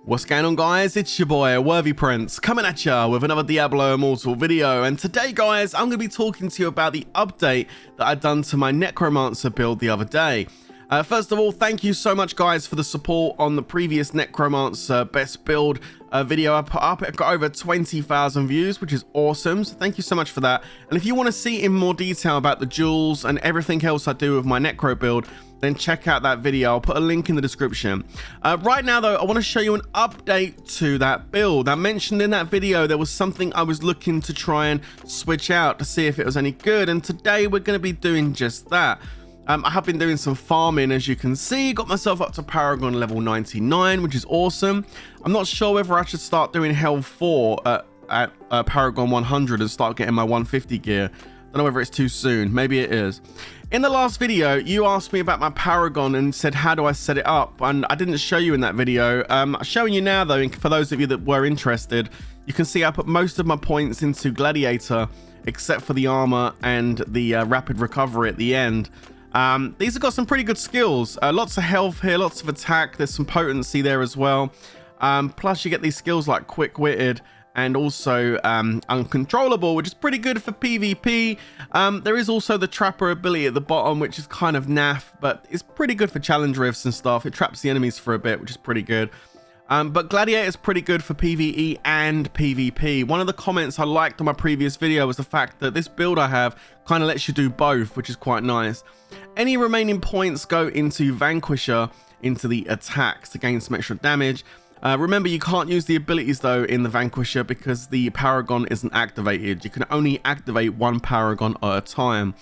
What's going on, guys? It's your boy Worthy Prince coming at ya with another Diablo Immortal video, and today guys I'm going to be talking to you about the update that I've done to my Necromancer build the other day. First of all, thank you so much guys for the support on the previous Necromancer best build video I put up. It got over 20,000 views, which is awesome, so thank you so much for that. And if you want to see in more detail about the jewels and everything else I do with my Necro build, then check out that video. I'll put a link in the description. Right now though, I want to show you an update to that build. I mentioned in that video there was something I was looking to try and switch out to see if it was any good, and today we're going to be doing just that. I have been doing some farming, as you can see. Got myself up to Paragon level 99, which is awesome. I'm not sure whether I should start doing Hell 4 at Paragon 100 and start getting my 150 gear. Don't know whether it's too soon. Maybe it is. In the last video, you asked me about my Paragon and said, how do I set it up? And I didn't show you in that video. I'm showing you now, though, for those of you that were interested. You can see I put most of my points into Gladiator, except for the armor and the rapid recovery at the end. These have got some pretty good skills. Lots of health here, lots of attack. There's some potency there as well. Plus, you get these skills like quick-witted and also uncontrollable, which is pretty good for PvP. There is also the trapper ability at the bottom, which is kind of naff, but it's pretty good for challenge rifts and stuff. It traps the enemies for a bit, which is pretty good. But Gladiator is pretty good for PvE and PvP. One of the comments I liked on my previous video was the fact that this build I have kind of lets you do both, which is quite nice. Any remaining points go into Vanquisher, into the attacks to gain some extra damage. Remember, you can't use the abilities though in the Vanquisher because the Paragon isn't activated. You can only activate one Paragon at a time.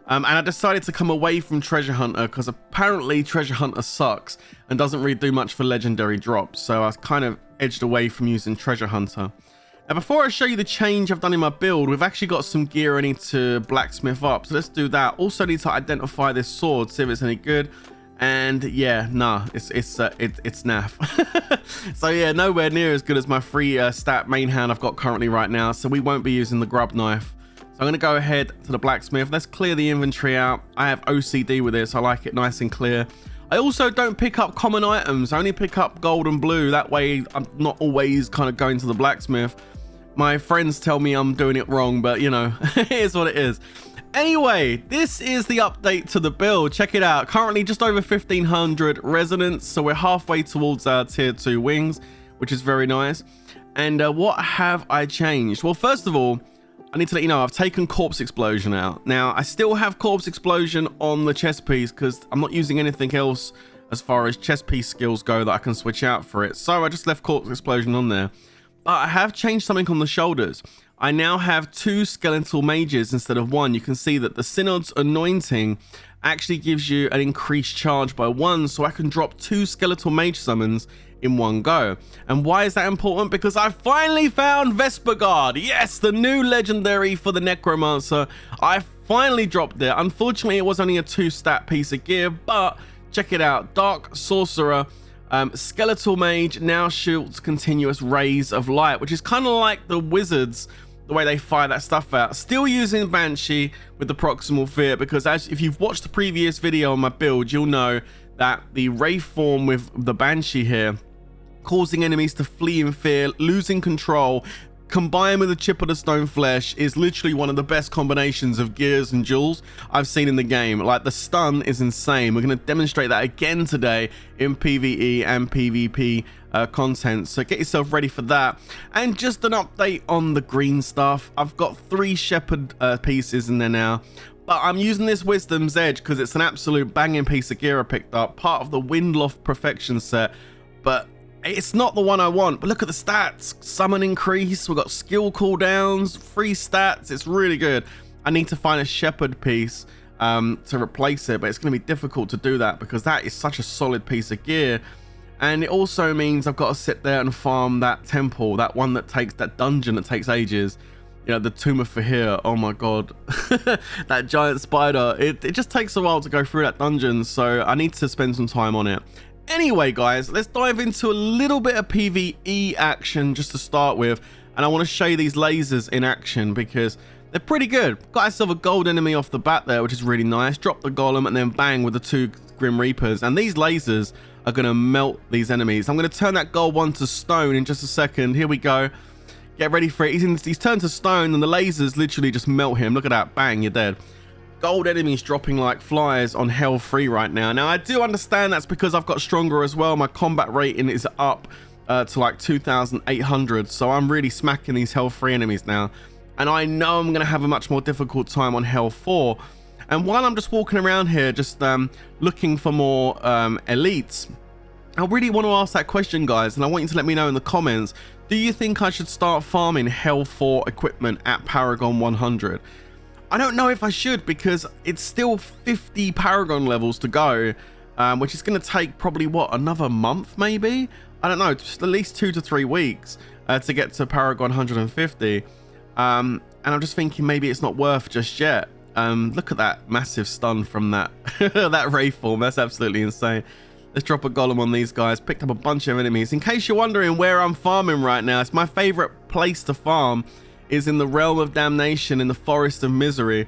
And I decided to come away from Treasure Hunter because apparently Treasure Hunter sucks and doesn't really do much for legendary drops. So I kind of edged away from using Treasure Hunter. Now, before I show you the change I've done in my build, we've actually got some gear I need to blacksmith up. So let's do that. Also need to identify this sword, see if it's any good. And yeah, nah, it's naff. So yeah, nowhere near as good as my free stat main hand I've got currently right now. So we won't be using the grub knife. So I'm going to go ahead to the blacksmith. Let's clear the inventory out. I have OCD with this. I like it nice and clear. I also don't pick up common items. I only pick up gold and blue. That way I'm not always kind of going to the blacksmith. My friends tell me I'm doing it wrong, but you know, it is what it is. Anyway, this is the update to the build. Check it out. Currently just over 1,500 resonance. So we're halfway towards our tier 2 wings, which is very nice. And what have I changed? Well, first of all, I need to let you know I've taken Corpse Explosion out. Now, I still have Corpse Explosion on the chest piece because I'm not using anything else as far as chest piece skills go that I can switch out for it. So I just left Corpse Explosion on there. But I have changed something on the shoulders. I now have 2 skeletal mages instead of 1. You can see that the Synod's Anointing actually gives you an increased charge by 1, so I can drop 2 skeletal mage summons in one go. And why is that important? Because I finally found Vesperguard. Yes, the new legendary for the Necromancer. I finally dropped it. Unfortunately, it was only a 2-stat piece of gear, but check it out. Dark Sorcerer, skeletal mage, now shoots continuous rays of light, which is kind of like the wizards, the way they fire that stuff out. Still using Banshee with the proximal fear, because if you've watched the previous video on my build, you'll know that the Wraith form with the Banshee here, causing enemies to flee in fear, losing control, combined with the Chip of the Stone Flesh, is literally one of the best combinations of gears and jewels I've seen in the game. Like, the stun is insane. We're going to demonstrate that again today in PvE and PvP content, so get yourself ready for that. And just an update on the green stuff. I've got 3 shepherd pieces in there now, but I'm using this Wisdom's Edge because it's an absolute banging piece of gear I picked up, part of the Windloft Perfection set, but it's not the one I want. But look at the stats. Summon increase, we've got skill cooldowns, free stats. It's really good. I need to find a shepherd piece to replace it, but it's going to be difficult to do that because that is such a solid piece of gear. And it also means I've got to sit there and farm that temple, that one that takes, that dungeon that takes ages. You know, the Tomb of Fahir. Oh my god. That giant spider. It just takes a while to go through that dungeon, so I need to spend some time on it. Anyway guys, let's dive into a little bit of PvE action just to start with, and I want to show you these lasers in action because they're pretty good. Got myself a gold enemy off the bat there, which is really nice. Drop the golem and then bang with the 2 Grim Reapers, and these lasers are going to melt these enemies. I'm going to turn that gold one to stone in just a second. Here we go. Get ready for it. He's turned to stone and the lasers literally just melt him. Look at that. Bang, you're dead. Gold enemies dropping like flies on hell 3 right now. Now, I do understand that's because I've got stronger as well. My combat rating is up to like 2,800. So I'm really smacking these hell 3 enemies now. And I know I'm going to have a much more difficult time on hell 4. And while I'm just walking around here, just looking for more elites, I really want to ask that question, guys. And I want you to let me know in the comments. Do you think I should start farming hell 4 equipment at Paragon 100? I don't know if I should, because it's still 50 Paragon levels to go, which is going to take probably, what, another month maybe? I don't know, just at least 2 to 3 weeks to get to Paragon 150. And I'm just thinking maybe it's not worth just yet. Look at that massive stun from that that ray form. That's absolutely insane. Let's drop a golem on these guys. Picked up a bunch of enemies. In case you're wondering where I'm farming right now, it's my favorite place to farm is in the Realm of Damnation in the Forest of Misery.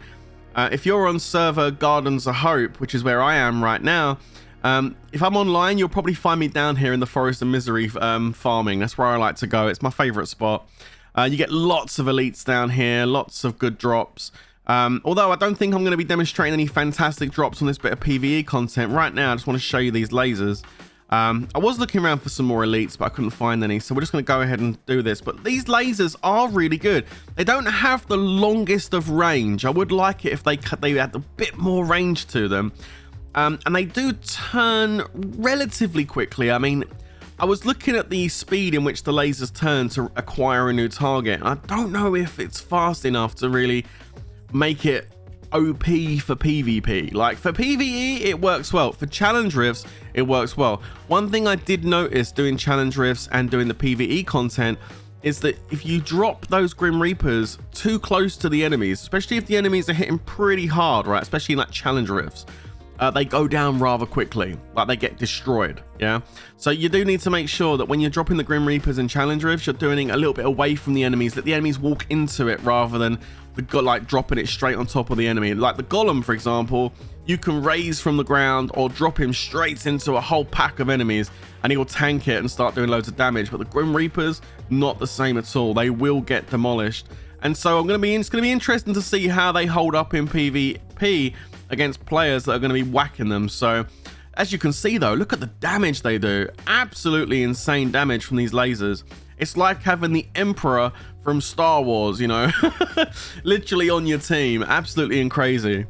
If you're on server Gardens of Hope, which is where I am right now, if I'm online, you'll probably find me down here in the Forest of Misery farming. That's where I like to go. It's my favorite spot. You get lots of elites down here, lots of good drops. Although I don't think I'm going to be demonstrating any fantastic drops on this bit of PvE content right now. I just want to show you these lasers. I was looking around for some more elites, but I couldn't find any, so we're just going to go ahead and do this. But these lasers are really good. They don't have the longest of range. I would like it if they had a bit more range to them, and they do turn relatively quickly. I mean, I was looking at the speed in which the lasers turn to acquire a new target, and I don't know if it's fast enough to really make it OP for PvP. Like for PvE it works well, for challenge rifts it works well. One thing I did notice doing challenge rifts and doing the PvE content is that if you drop those Grim Reapers too close to the enemies, especially if the enemies are hitting pretty hard, right, especially in like challenge rifts, they go down rather quickly, like they get destroyed. Yeah, so you do need to make sure that when you're dropping the Grim Reapers and challenge rifts, you're doing it a little bit away from the enemies, let the enemies walk into it rather than like dropping it straight on top of the enemy. Like the golem, for example, you can raise from the ground or drop him straight into a whole pack of enemies and he'll tank it and start doing loads of damage. But the Grim Reapers, not the same at all. They will get demolished. And so it's going to be interesting to see how they hold up in PvP against players that are going to be whacking them. So as you can see though, look at the damage they do. Absolutely insane damage from these lasers. It's like having the Emperor from Star Wars, you know, literally on your team. Absolutely and crazy.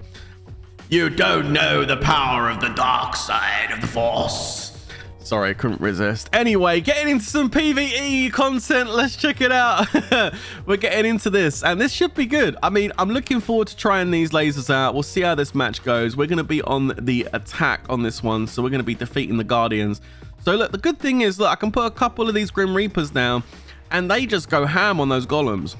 You don't know the power of the dark side of the Force. Sorry, I couldn't resist. Anyway, getting into some PvE content. Let's check it out. We're getting into this, and this should be good. I mean, I'm looking forward to trying these lasers out. We'll see how this match goes. We're going to be on the attack on this one, so we're going to be defeating the Guardians. So look, the good thing is, look, I can put a couple of these Grim Reapers down, and they just go ham on those golems,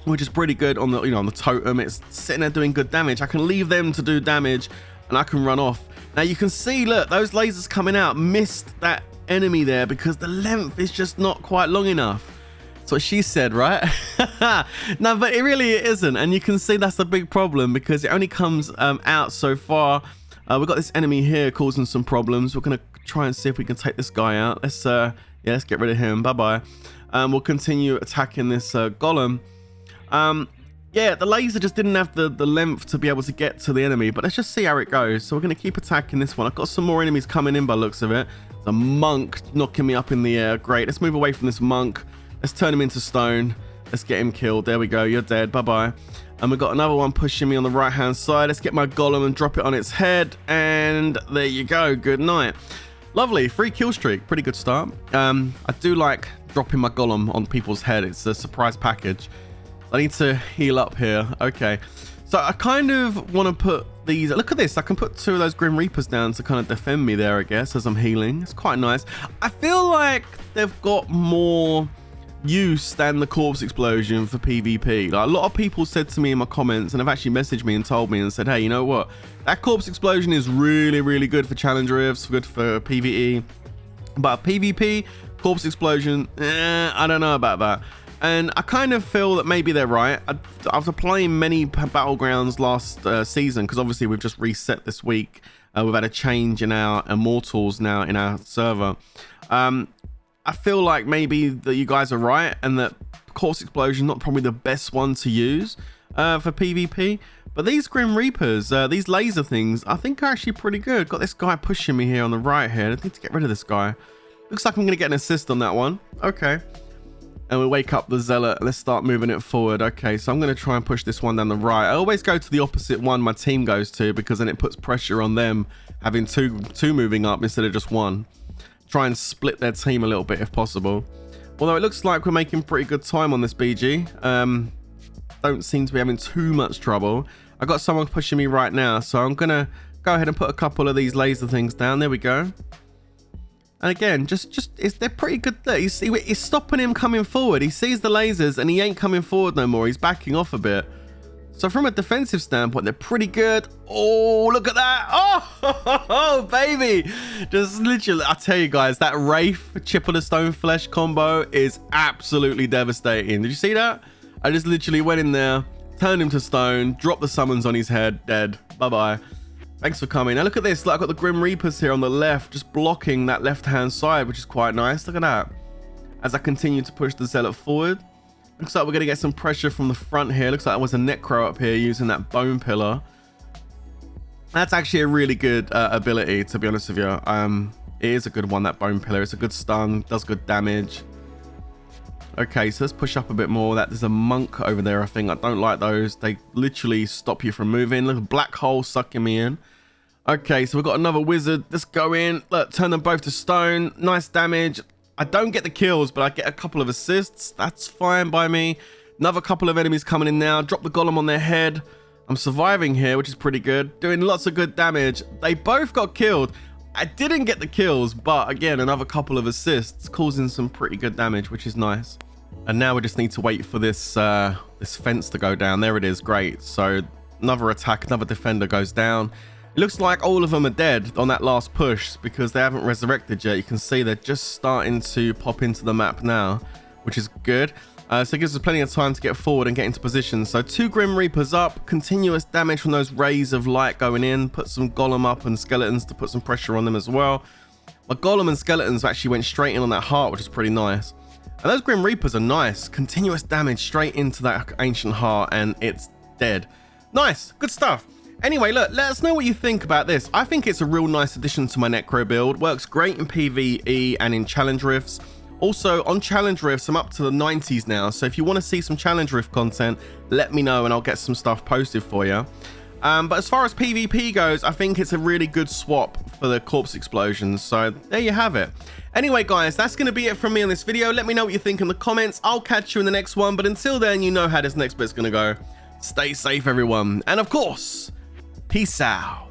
which is pretty good on the, you know, on the totem. It's sitting there doing good damage. I can leave them to do damage, and I can run off. Now you can see, look, those lasers coming out missed that enemy there because the length is just not quite long enough. That's what she said, right? No, but it really isn't, and you can see that's the big problem because it only comes out so far. We've got this enemy here causing some problems. We're gonna try and see if we can take this guy out. Let's let's get rid of him. Bye-bye. We'll continue attacking this golem. Yeah, the laser just didn't have the length to be able to get to the enemy, but let's just see how it goes. So we're going to keep attacking this one. I've got some more enemies coming in by the looks of it. The monk knocking me up in the air. Great. Let's move away from this monk. Let's turn him into stone. Let's get him killed. There we go. You're dead. Bye-bye. And we've got another one pushing me on the right-hand side. Let's get my golem and drop it on its head. And there you go. Good night. Lovely. 3 kill streak. Pretty good start. I do like dropping my golem on people's head. It's a surprise package. I need to heal up here. Okay. So I kind of want to put these... Look at this. I can put 2 of those Grim Reapers down to kind of defend me there, I guess, as I'm healing. It's quite nice. I feel like they've got more use than the corpse explosion for PvP. Like, a lot of people said to me in my comments, and have actually messaged me and told me and said, hey, you know what? That corpse explosion is really, really good for challenge rifts, good for PvE. But PvP, corpse explosion, I don't know about that. And I kind of feel that maybe they're right. After playing many Battlegrounds last season, because obviously we've just reset this week, We've had a change in our immortals now in our server. I feel like maybe that you guys are right and that Corpse Explosion not probably the best one to use for PvP. But these Grim Reapers, these laser things, I think are actually pretty good. Got this guy pushing me here on the right here. I need to get rid of this guy. Looks like I'm going to get an assist on that one. Okay. And we wake up the Zealot. Let's start moving it forward. Okay, so I'm going to try and push this one down the right. I always go to the opposite one my team goes to because then it puts pressure on them having two moving up instead of just one. Try and split their team a little bit if possible. Although it looks like we're making pretty good time on this BG. Don't seem to be having too much trouble. I got someone pushing me right now, so I'm going to go ahead and put a couple of these laser things down. There we go. And again, they're pretty good there. You see, it's stopping him coming forward. He sees the lasers and he ain't coming forward no more. He's backing off a bit. So from a defensive standpoint, they're pretty good. Oh, look at that. Oh, baby. Just literally, I tell you guys, that Wraith Chip of the Stone Flesh combo is absolutely devastating. Did you see that? I just literally went in there, turned him to stone, dropped the summons on his head, dead. Bye-bye. Thanks for coming. Now look at this. Look, I've got the Grim Reapers here on the left, just blocking that left-hand side, which is quite nice. Look at that. As I continue to push the Zealot forward. Looks like we're going to get some pressure from the front here. Looks like there was a Necro up here using that Bone Pillar. That's actually a really good ability, to be honest with you. It is a good one, that Bone Pillar. It's a good stun, does good damage. Okay, so let's push up a bit more. There's a monk over there, I think. I don't like those. They literally stop you from moving. Look, a black hole sucking me in. Okay, so we've got another wizard. Let's go in. Look, turn them both to stone. Nice damage. I don't get the kills, but I get a couple of assists. That's fine by me. Another couple of enemies coming in now. Drop the golem on their head. I'm surviving here, which is pretty good. Doing lots of good damage. They both got killed. I didn't get the kills, but again, another couple of assists, causing some pretty good damage, which is nice. And now we just need to wait for this this fence to go down. There it is. Great. So another attack, another defender goes down. It looks like all of them are dead on that last push because they haven't resurrected yet. You can see they're just starting to pop into the map now, which is good. So it gives us plenty of time to get forward and get into position. So 2 Grim Reapers up, continuous damage from those rays of light going in. Put some Golem up and Skeletons to put some pressure on them as well. My Golem and Skeletons actually went straight in on that heart, which is pretty nice. And those Grim Reapers are nice. Continuous damage straight into that Ancient Heart and it's dead. Nice, good stuff. Anyway, look, let us know what you think about this. I think it's a real nice addition to my Necro build. Works great in PvE and in Challenge Rifts. Also, on Challenge Rifts, I'm up to the 90s now. So if you want to see some Challenge Rift content, let me know and I'll get some stuff posted for you. But as far as PvP goes, I think it's a really good swap for the Corpse Explosions. So there you have it. Anyway, guys, that's going to be it from me on this video. Let me know what you think in the comments. I'll catch you in the next one. But until then, you know how this next bit's going to go. Stay safe, everyone. And of course, peace out.